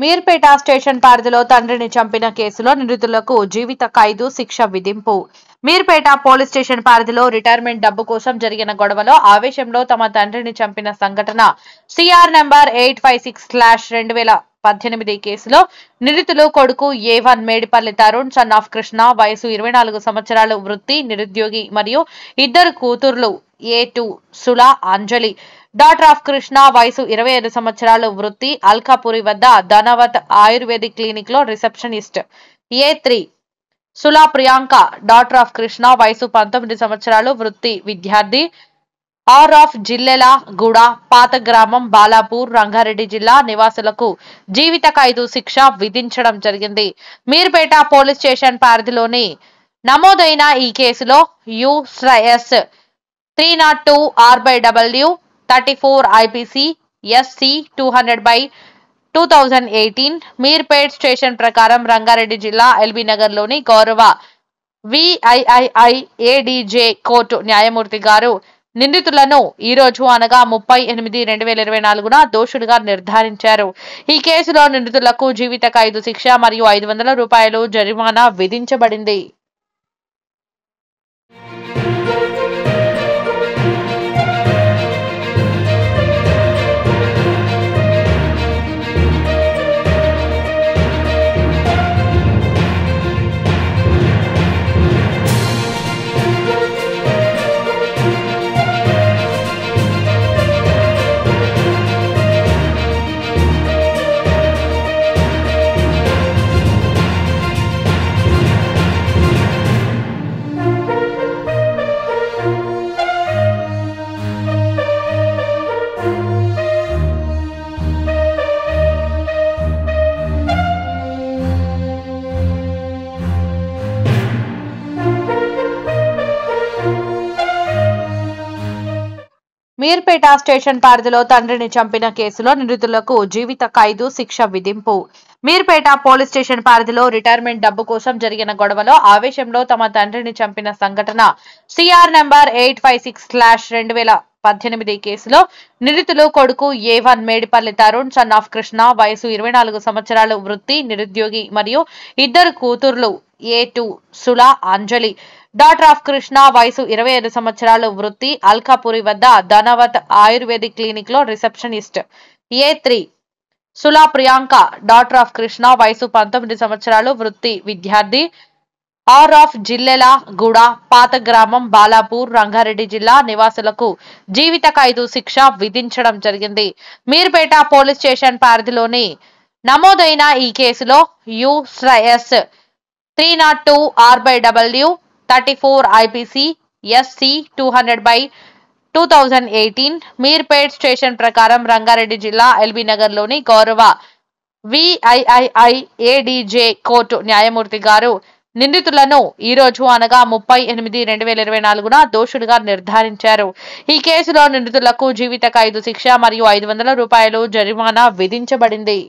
Meerpet station పరిధిలో తండ్రిని చంపిన కేసులో నిందితులకు జీవిత ఖైదు శిక్ష విధింపు. మీర్పేట పోలీస్ స్టేషన్ పరిధిలో రిటైర్మెంట్ డబ్బు కోసం జరిగిన గొడవలో ఆవేశంలో తమ తండ్రిని చంపిన సంఘటన సిఆర్ నంబర్ 856/2018 కేసులో నిందితులు కొడుకు A1 Medipalli Tarun son of Krishna వయసు 24 సంవత్సరాలు, వృత్తి నిరుద్యోగి మరియు ఇద్దరు కూతుర్లు A2 Sula Anjali, daughter of Krishna వయసు 25 సంవత్సరాలు, వృత్తి అల్కాపురి వద్ద ధనవత్ ఆయుర్వేదిక్ క్లినిక్ లో receptionist, A3 Sula Priyanka, daughter of Krishna వయసు 19 సంవత్సరాలు, వృత్తి విద్యార్థి, ఆర్ ఆఫ్ జిల్లెల గూడ పాత గ్రామం బాలాపూర్ రంగారెడ్డి జిల్లా నివాసులకు జీవిత ఖైదు శిక్ష విధించడం జరిగింది. మీర్పేట పోలీస్ స్టేషన్ పరిధిలోని నమోదైన ఈ కేసులో US 302/W 34 IPC SC 200/2018 Meerpet station ప్రకారం రంగారెడ్డి జిల్లా ఎల్బీ నగర్ లోని గౌరవ VIII ADJ కోర్టు న్యాయమూర్తి గారు నిందితులను ఈ రోజు అనగా 30/8/2024 దోషులుగా నిర్ధారించారు. ఈ కేసులో నిందితులకు జీవిత ఖైదు శిక్ష మరియు 500 రూపాయలు జరిమానా విధించబడింది. మీర్పేట స్టేషన్ పరిధిలో తండ్రిని చంపిన కేసులో నిందితులకు జీవిత ఖైదు శిక్ష విధింపు. మీర్పేట పోలీస్ స్టేషన్ పరిధిలో రిటైర్మెంట్ డబ్బు కోసం జరిగిన గొడవలో ఆవేశంలో తమ తండ్రిని చంపిన సంఘటన సిఆర్ నంబర్ 856/2018 కేసులో నిందితులు కొడుకు A1 Medipalli Tarun son of Krishna వయసు 24 సంవత్సరాలు, వృత్తి నిరుద్యోగి మరియు ఇద్దరు కూతుర్లు A2 Sula Anjali, daughter of Krishna వయసు 25 సంవత్సరాలు, వృత్తి అల్కాపురి వద్ద ధనవత్ ఆయుర్వేదిక్ క్లినిక్ లో receptionist, A3 Sula Priyanka, daughter of Krishna వయసు 19 సంవత్సరాలు, వృత్తి విద్యార్థి, ఆర్ ఆఫ్ జిల్లెల గూడ పాత గ్రామం బాలాపూర్ రంగారెడ్డి జిల్లా నివాసులకు జీవిత ఖైదు శిక్ష విధించడం జరిగింది. మీర్పేట పోలీస్ స్టేషన్ పరిధిలోని నమోదైన ఈ కేసులో US 302/W 34 IPC SC 200/2018 Meerpet station ప్రకారం రంగారెడ్డి జిల్లా ఎల్బీ నగర్ లోని గౌరవ VIII ADJ కోర్టు న్యాయమూర్తి గారు నిందితులను ఈ రోజు అనగా 30/8/2024 దోషులుగా నిర్ధారించారు. ఈ కేసులో నిందితులకు జీవిత ఖైదు శిక్ష మరియు 500 రూపాయలు జరిమానా విధించబడింది.